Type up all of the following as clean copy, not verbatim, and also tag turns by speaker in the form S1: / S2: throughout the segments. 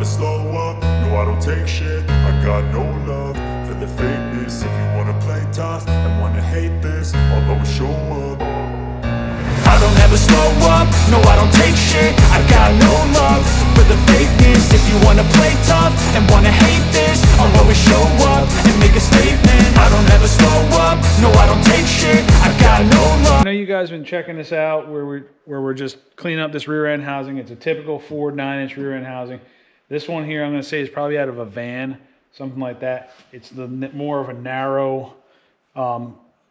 S1: slow up, no I don't take shit. I got no love for the fakeness. If you wanna play tough and wanna hate this, I'll always show up. I don't ever slow up, no I don't take shit. I got no love for the fakeness. If you wanna play tough and wanna hate this, I'll always show up and make a statement. I don't ever slow up, no I don't take shit. I got no love.
S2: I know you guys have been checking this out where we're just cleaning up this rear end housing. It's a typical Ford 9-inch rear end housing. This one here I'm going to say is probably out of a van, something like that. It's the more of a narrow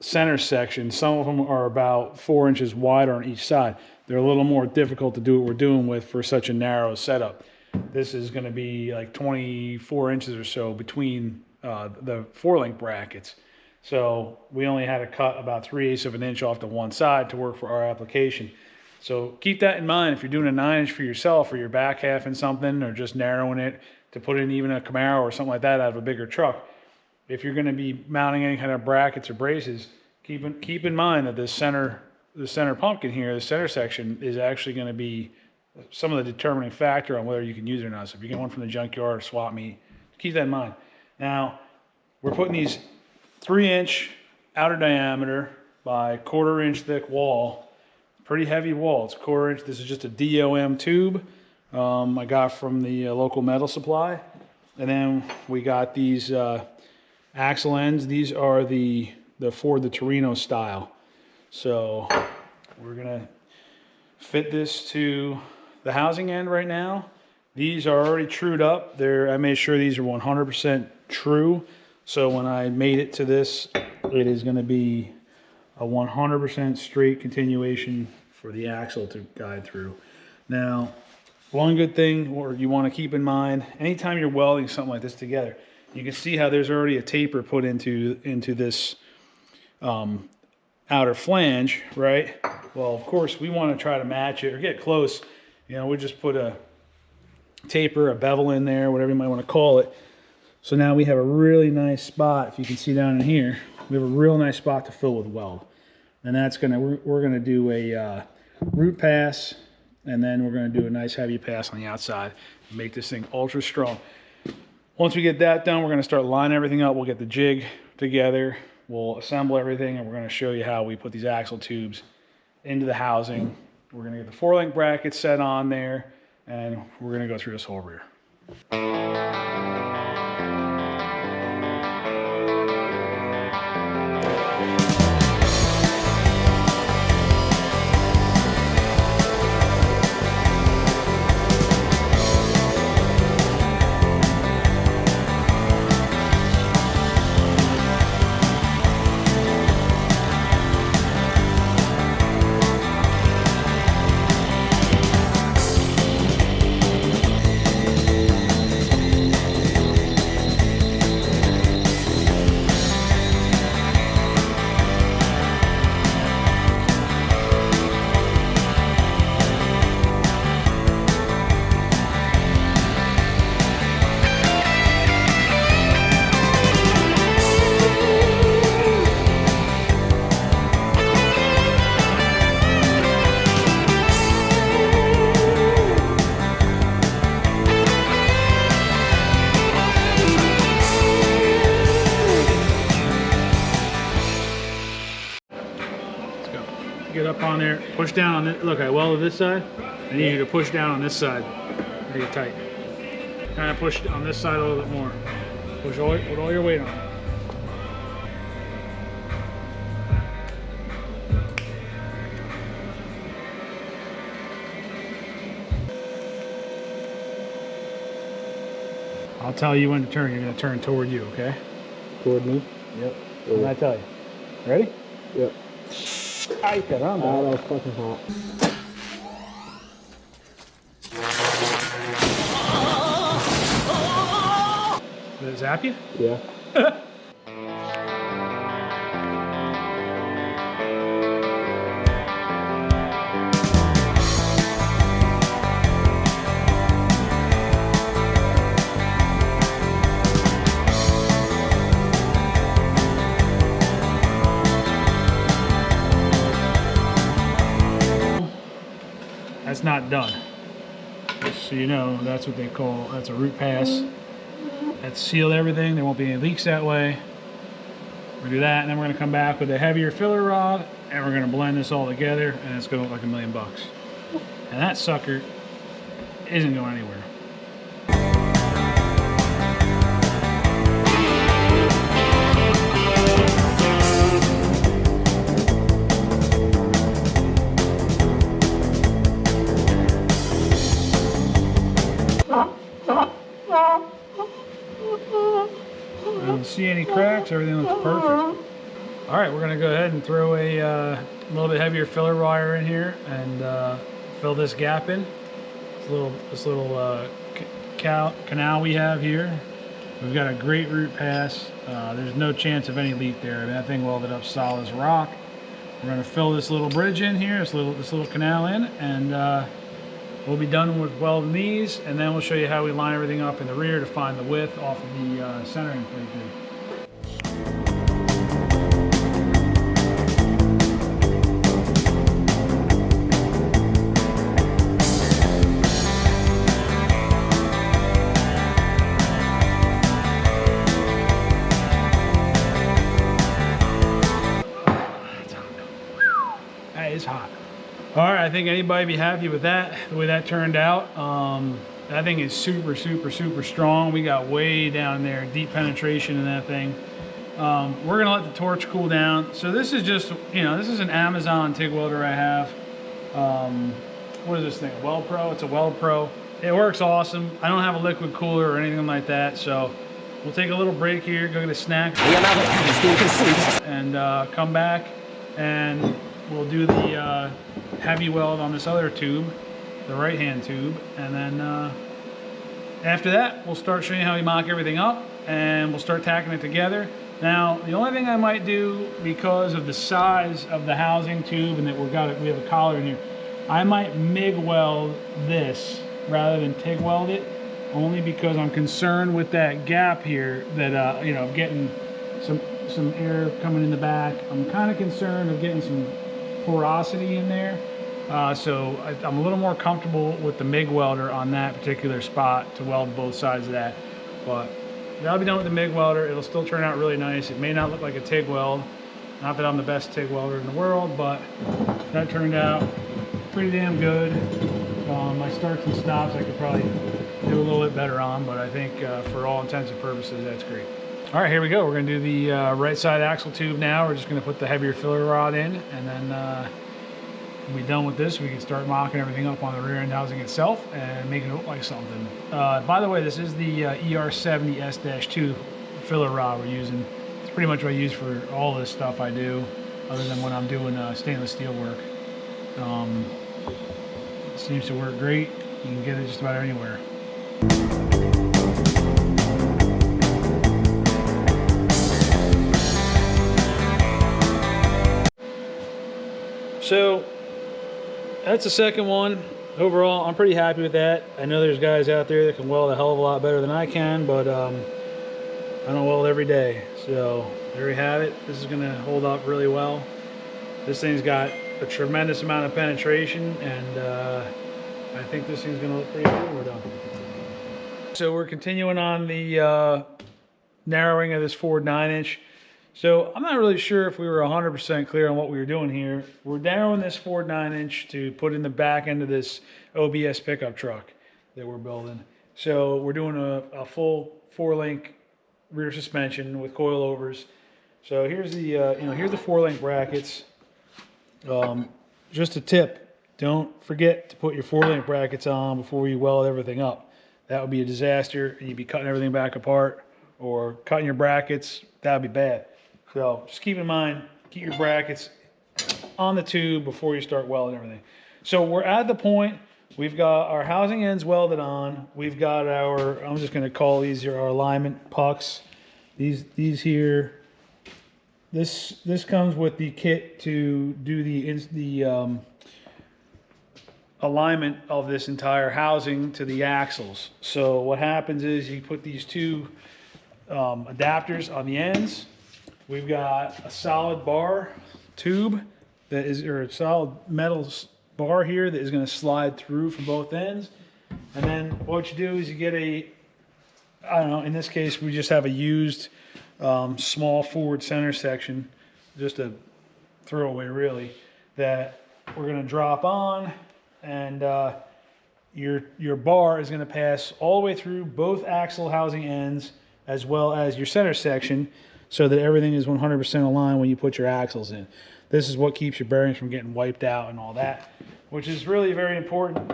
S2: center section. Some of them are about 4 inches wider on each side. They're a little more difficult to do what we're doing with for such a narrow setup. This is going to be like 24 inches or so between the 4-link brackets. So we only had to cut about 3/8 of an inch off to one side to work for our application. So keep that in mind if you're doing a 9-inch for yourself, or you're back half in something, or just narrowing it to put in even a Camaro or something like that out of a bigger truck. If you're going to be mounting any kind of brackets or braces, keep in mind that the center pumpkin here, the center section, is actually going to be some of the determining factor on whether you can use it or not. So if you get one from the junkyard or swap meet, keep that in mind. Now, we're putting these 3-inch outer diameter by 1/4 inch thick wall. Pretty heavy wall. It's 1/4 inch. This is just a DOM tube I got from the local metal supply. And then we got these axle ends. These are the Ford the Torino style. So we're gonna fit this to the housing end right now. These are already trued up. I made sure these are 100% true. So when I made it to this, it is going to be a 100% straight continuation for the axle to guide through. Now, one good thing or you want to keep in mind, anytime you're welding something like this together, you can see how there's already a taper put into this outer flange, right? Well, of course, we want to try to match it or get close. You know, we just put a taper, a bevel in there, whatever you might want to call it. So now we have a really nice spot. If you can see down in here, we have a real nice spot to fill with weld. And that's we're gonna do a root pass, and then we're gonna do a nice heavy pass on the outside and make this thing ultra strong. Once we get that done, we're gonna start lining everything up. We'll get the jig together, we'll assemble everything, and we're gonna show you how we put these axle tubes into the housing. We're gonna get the 4-link bracket set on there, and we're gonna go through this whole rear. Get up on there, push down on it. Look, I welded this side. I need you to push down on this side. Make it tight. Kind of push on this side a little bit more. Put all your weight on it. I'll tell you when to turn. You're going to turn toward you, okay?
S3: Toward me?
S2: Yep. What did I tell you? Ready?
S3: Yep.
S2: Ay, caramba.
S3: Oh, that was fucking hot.
S2: Did it zap you?
S3: Yeah.
S2: That's not done. Just so you know, that's what they call, that's a root pass. That's sealed everything. There won't be any leaks that way. We're gonna do that, and then we're gonna come back with a heavier filler rod, and we're gonna blend this all together, and it's gonna look like $1 million. And that sucker isn't going anywhere. I don't see any cracks. Everything looks perfect. All right, we're gonna go ahead and throw a little bit heavier filler wire in here and fill this gap in. This little canal we have here. We've got a great root pass. There's no chance of any leak there. I mean, that thing welded up solid as rock. We're gonna fill this little bridge in here, this little canal in, and we'll be done with welding these, and then we'll show you how we line everything up in the rear to find the width off of the centering plate here. That is hot. All right, I think anybody be happy with that, the way that turned out. That thing is super, super, super strong. We got way down there, deep penetration in that thing. We're gonna let the torch cool down. So this is just, this is an Amazon TIG welder I have. What is this thing, a Weld Pro? It's a Weld Pro. It works awesome. I don't have a liquid cooler or anything like that, so we'll take a little break here, go get a snack, and come back, and we'll do the heavy weld on this other tube, the right-hand tube, and then after that, we'll start showing you how we mock everything up, and we'll start tacking it together. Now, the only thing I might do, because of the size of the housing tube and that we have a collar in here, I might MIG weld this rather than TIG weld it, only because I'm concerned with that gap here that I'm getting some air coming in the back. I'm kind of concerned of getting some porosity in there, so I'm a little more comfortable with the MIG welder on that particular spot to weld both sides of that. But that'll be done with the MIG welder. It'll still turn out really nice. It may not look like a TIG weld, not that I'm the best TIG welder in the world, but that turned out pretty damn good. My starts and stops I could probably do a little bit better on, but I think for all intents and purposes that's great. All right, here we go. We're gonna do the right side axle tube now. We're just gonna put the heavier filler rod in, and then when we're done with this, we can start mocking everything up on the rear end housing itself and making it look like something. By the way, this is the ER70S-2 filler rod we're using. It's pretty much what I use for all this stuff I do, other than when I'm doing stainless steel work. It seems to work great. You can get it just about anywhere. So that's the second one. Overall, I'm pretty happy with that. I know there's guys out there that can weld a hell of a lot better than I can, but I don't weld every day. So there we have it. This is gonna hold up really well. This thing's got a tremendous amount of penetration, and I think this thing's gonna look pretty good when we're done. So we're continuing on the narrowing of this forward 9-inch. So I'm not really sure if we were 100% clear on what we were doing here. We're narrowing this forward 9-inch to put in the back end of this OBS pickup truck that we're building. So we're doing a full 4-link rear suspension with coilovers. So here's the here's the 4-link brackets. Just a tip: don't forget to put your 4-link brackets on before you weld everything up. That would be a disaster, and you'd be cutting everything back apart, or cutting your brackets. That would be bad. So just keep in mind, keep your brackets on the tube before you start welding everything. So we're at the point, we've got our housing ends welded on. We've got our, I'm just going to call these our alignment pucks. These here, this comes with the kit to do the alignment of this entire housing to the axles. So what happens is you put these two adapters on the ends. We've got a solid bar tube that is, or a solid metal bar here that is going to slide through from both ends. And then what you do is you get a, I don't know, in this case we just have a used small forward center section, just a throwaway really, that we're going to drop on, and your bar is going to pass all the way through both axle housing ends as well as your center section, so that everything is 100% aligned when you put your axles in. This is what keeps your bearings from getting wiped out and all that, which is really very important.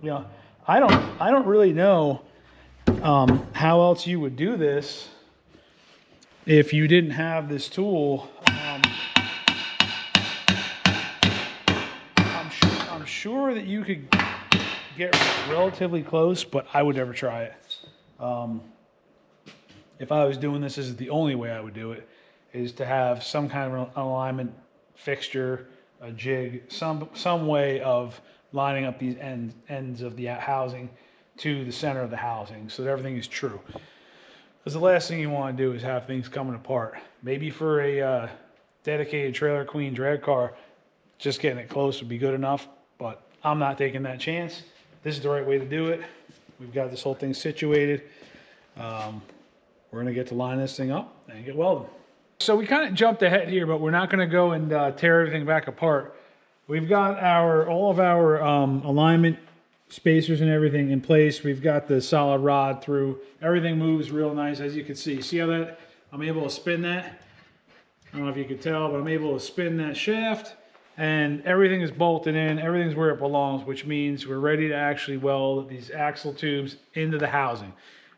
S2: You know, I don't really know how else you would do this if you didn't have this tool. I'm sure that you could get relatively close, but I would never try it. If I was doing this, this is the only way I would do it, is to have some kind of an alignment fixture, a jig, some way of lining up these ends of the housing to the center of the housing so that everything is true. Because the last thing you want to do is have things coming apart. Maybe for a dedicated trailer queen drag car, just getting it close would be good enough, but I'm not taking that chance. This is the right way to do it. We've got this whole thing situated. We're going to get to line this thing up and get welding. So we kind of jumped ahead here, but we're not going to go and tear everything back apart. We've got all of our alignment spacers and everything in place. We've got the solid rod through. Everything moves real nice, as you can see. See how that, I'm able to spin that? I don't know if you could tell, but I'm able to spin that shaft, and everything is bolted in. Everything's where it belongs, which means we're ready to actually weld these axle tubes into the housing.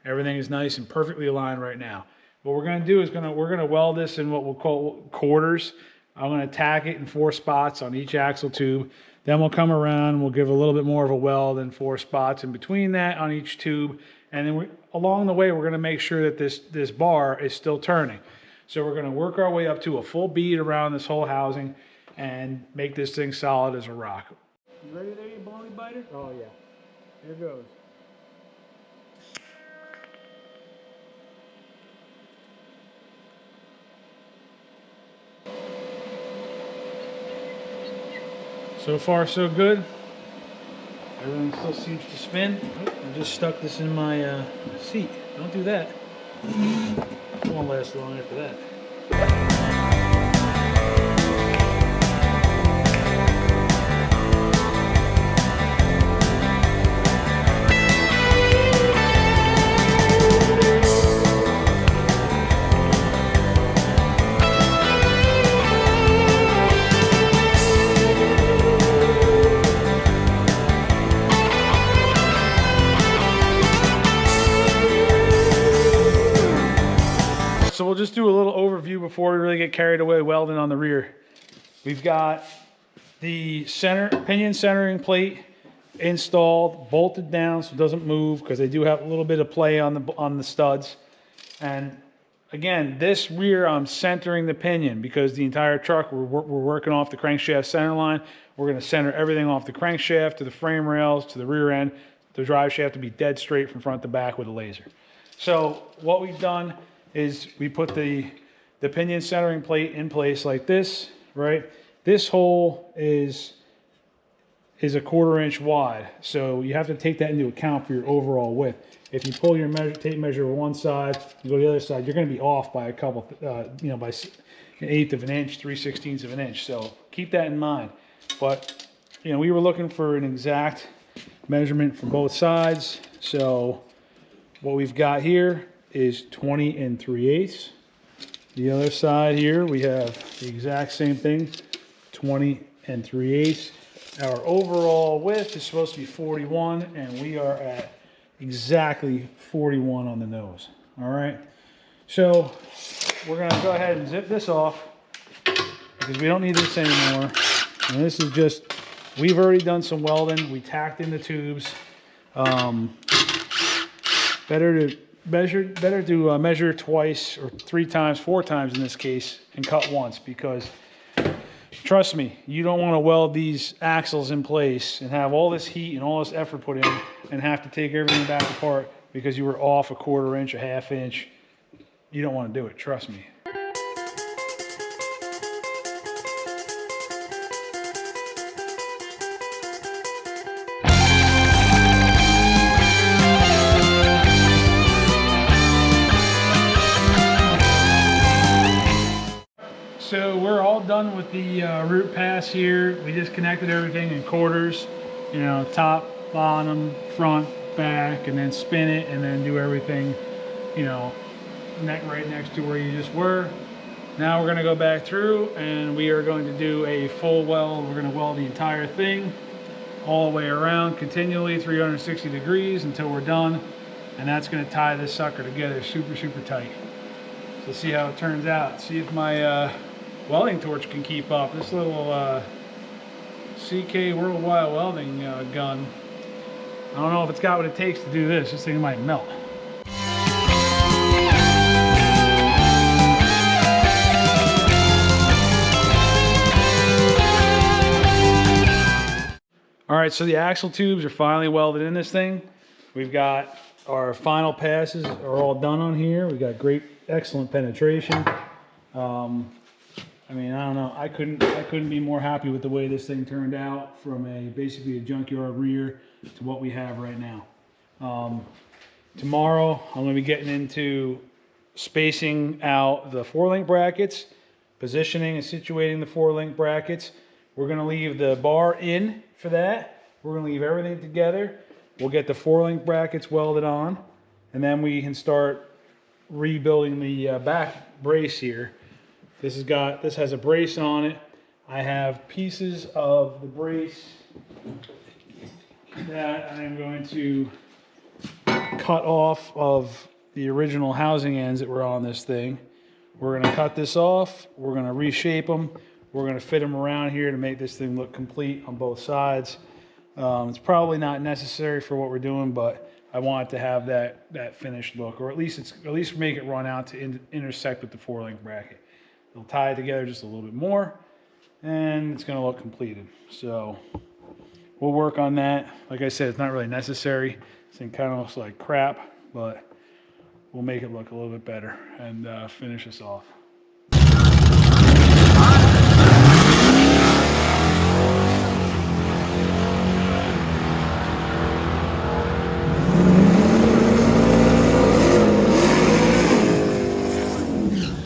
S2: Everything is nice and perfectly aligned right now. What we're going to do is we're going to weld this in what we'll call quarters. I'm going to tack it in 4 spots on each axle tube. Then we'll come around and we'll give a little bit more of a weld in 4 spots in between that on each tube. And then along the way, we're going to make sure that this bar is still turning. So we're going to work our way up to a full bead around this whole housing and make this thing solid as a rock. You ready there, you baloney biter?
S3: Oh yeah.
S2: Here goes. So far, so good. Everything still seems to spin. Oh, I just stuck this in my seat. Don't do that. It won't last long after that. So we'll just do a little overview before we really get carried away welding on the rear. We've got the pinion centering plate installed, bolted down so it doesn't move, because they do have a little bit of play on the studs. And again, this rear I'm centering the pinion because the entire truck we're working off the crankshaft center line. We're going to center everything off the crankshaft to the frame rails to the rear end. The drive shaft to be dead straight from front to back with a laser. So what we've done is we put the pinion centering plate in place like this, right? This hole is a 1/4 inch wide, so you have to take that into account for your overall width. If you pull your tape measure on one side and go to the other side, you're going to be off by a couple, by 1/8 of an inch, 3/16 of an inch. So keep that in mind. But we were looking for an exact measurement for both sides. So what we've got here is 20 3/8. The other side here, we have the exact same thing, 20 3/8. Our overall width is supposed to be 41, and we are at exactly 41 on the nose. All right. So we're going to go ahead and zip this off because we don't need this anymore. And this is just, we've already done some welding. We tacked in the tubes. Better to measure twice or 3 times, 4 times in this case, and cut once, because trust me, you don't want to weld these axles in place and have all this heat and all this effort put in and have to take everything back apart because you were off a 1/4 inch, a 1/2 inch. You don't want to do it, trust me. done with the root pass here. We just connected everything in quarters, you know, top, bottom, front, back, and then spin it, and then do everything, you know, right next to where you just were. Now we're going to go back through and we are going to do a full weld. We're going to weld the entire thing all the way around continually 360 degrees until we're done, and that's going to tie this sucker together super tight. So see how it turns out. See if my welding torch can keep up. This little CK Worldwide welding gun, I don't know if it's got what it takes to do this. This thing might melt. All right, so the axle tubes are finally welded in this thing. We've got our final passes are all done on here. We've got excellent penetration. I mean, I don't know. I couldn't be more happy with the way this thing turned out from basically a junkyard rear to what we have right now. Tomorrow, I'm going to be getting into spacing out the 4-link brackets, positioning and situating the 4-link brackets. We're going to leave the bar in for that. We're going to leave everything together. We'll get the 4-link brackets welded on, and then we can start rebuilding the back brace here. This has a brace on it. I have pieces of the brace that I am going to cut off of the original housing ends that were on this thing. We're going to cut this off. We're going to reshape them. We're going to fit them around here to make this thing look complete on both sides. It's probably not necessary for what we're doing, but I want it to have that finished look, or at least make it run out to intersect with the 4-link bracket. It'll tie it together just a little bit more, and it's going to look completed. So we'll work on that. Like I said, it's not really necessary. This thing kind of looks like crap, but we'll make it look a little bit better and finish this off.